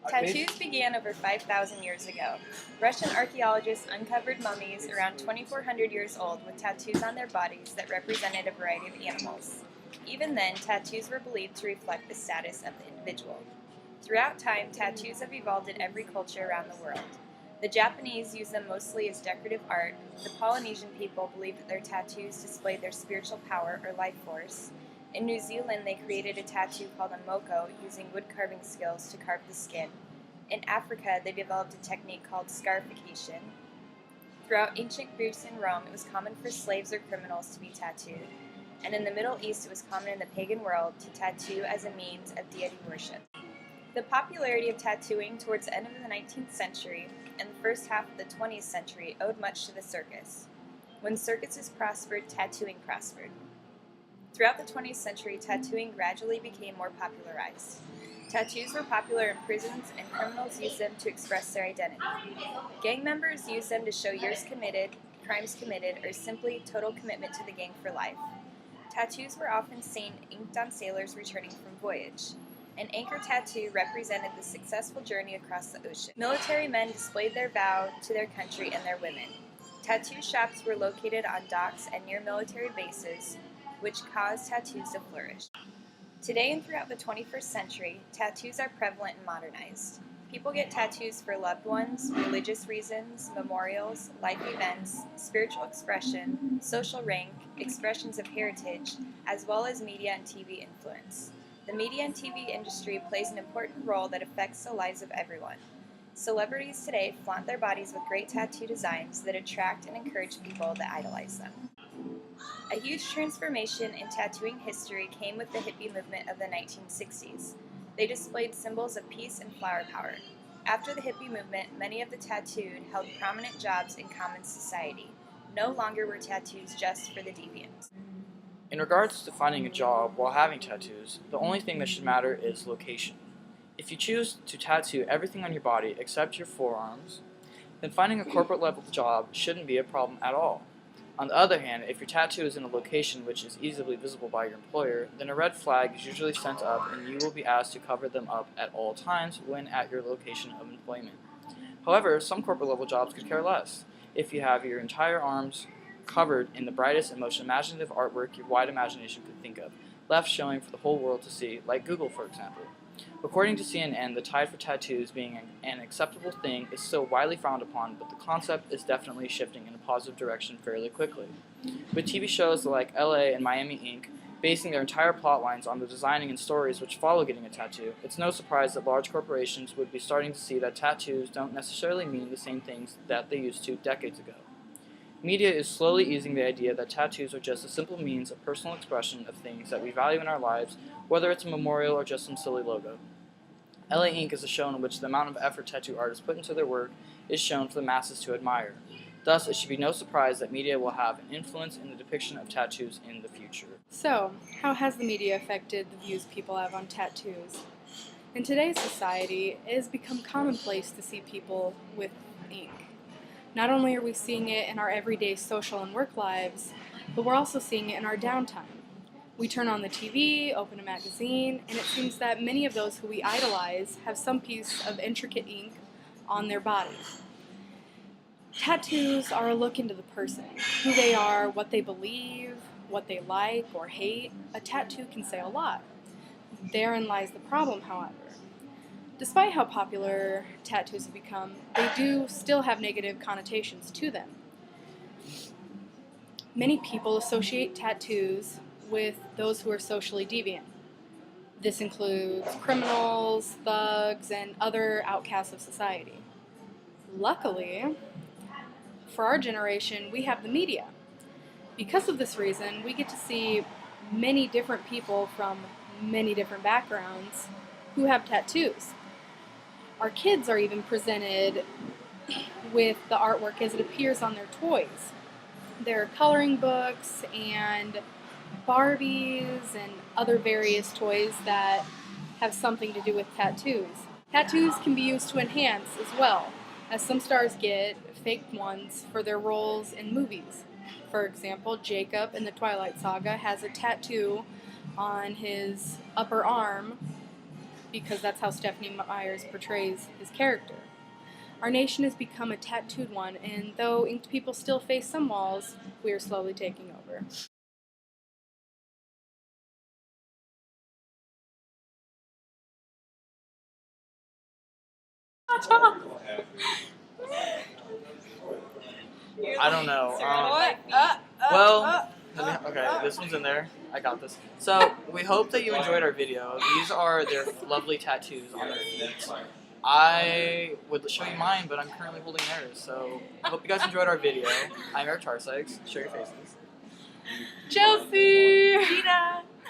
Tattoos began over 5,000 years ago. Russian archaeologists uncovered mummies around 2,400 years old with tattoos on their bodies that represented a variety of animals. Even then, tattoos were believed to reflect the status of the individual. Throughout time, tattoos have evolved in every culture around the world. The Japanese use them mostly as decorative art. The Polynesian people believe that their tattoos displayed their spiritual power or life force. In New Zealand, they created a tattoo called a moko using wood carving skills to carve the skin. In Africa, they developed a technique called scarification. Throughout ancient Greece and Rome, it was common for slaves or criminals to be tattooed. And in the Middle East, it was common in the pagan world to tattoo as a means of deity worship. The popularity of tattooing towards the end of the 19th century and the first half of the 20th century owed much to the circus. When circuses prospered, tattooing prospered. Throughout the 20th century, tattooing gradually became more popularized. Tattoos were popular in prisons, and criminals used them to express their identity. Gang members used them to show years committed, crimes committed, or simply total commitment to the gang for life. Tattoos were often seen inked on sailors returning from voyage. An anchor tattoo represented the successful journey across the ocean. Military men displayed their vow to their country and their women. Tattoo shops were located on docks and near military bases, which caused tattoos to flourish. Today and throughout the 21st century, tattoos are prevalent and modernized. People get tattoos for loved ones, religious reasons, memorials, life events, spiritual expression, social rank, expressions of heritage, as well as media and TV influence. The media and TV industry plays an important role that affects the lives of everyone. Celebrities today flaunt their bodies with great tattoo designs that attract and encourage people that idolize them. A huge transformation in tattooing history came with the hippie movement of the 1960s. They displayed symbols of peace and flower power. After the hippie movement, many of the tattooed held prominent jobs in common society. No longer were tattoos just for the deviant. In regards to finding a job while having tattoos, the only thing that should matter is location. If you choose to tattoo everything on your body except your forearms, then finding a corporate level job shouldn't be a problem at all. On the other hand, if your tattoo is in a location which is easily visible by your employer, then a red flag is usually sent up and you will be asked to cover them up at all times when at your location of employment. However, some corporate level jobs could care less. If you have your entire arms covered in the brightest and most imaginative artwork your wide imagination could think of, left showing for the whole world to see, like Google for example. According to CNN, the tide for tattoos being an acceptable thing is still widely frowned upon, but the concept is definitely shifting in a positive direction fairly quickly. With TV shows like LA and Miami Inc. basing their entire plot lines on the designing and stories which follow getting a tattoo, it's no surprise that large corporations would be starting to see that tattoos don't necessarily mean the same things that they used to decades ago. Media is slowly easing the idea that tattoos are just a simple means of personal expression of things that we value in our lives, whether it's a memorial or just some silly logo. LA Inc. is a show in which the amount of effort tattoo artists put into their work is shown for the masses to admire. Thus, it should be no surprise that media will have an influence in the depiction of tattoos in the future. So, how has the media affected the views people have on tattoos? In today's society, it has become commonplace to see people with ink. Not only are we seeing it in our everyday social and work lives, but we're also seeing it in our downtime. We turn on the TV, open a magazine, and it seems that many of those who we idolize have some piece of intricate ink on their body. Tattoos are a look into the person, who they are, what they believe, what they like or hate. A tattoo can say a lot. Therein lies the problem, however. Despite how popular tattoos have become, they do still have negative connotations to them. Many people associate tattoos with those who are socially deviant. This includes criminals, thugs, and other outcasts of society. Luckily, for our generation, we have the media. Because of this reason, we get to see many different people from many different backgrounds who have tattoos. Our kids are even presented with the artwork as it appears on their toys. There are coloring books and Barbies and other various toys that have something to do with tattoos. Tattoos can be used to enhance as well, as some stars get fake ones for their roles in movies. For example, Jacob in the Twilight Saga has a tattoo on his upper arm because that's how Stephanie Myers portrays his character. Our nation has become a tattooed one, and though inked people still face some walls, we are slowly taking over. I don't know. Okay, this one's in there. I got this. So, we hope that you enjoyed our video. These are their lovely tattoos on their feet. I would show you mine, but I'm currently holding theirs. So, I hope you guys enjoyed our video. I'm Eric Tarsykes. Show your faces. Chelsea! Gina!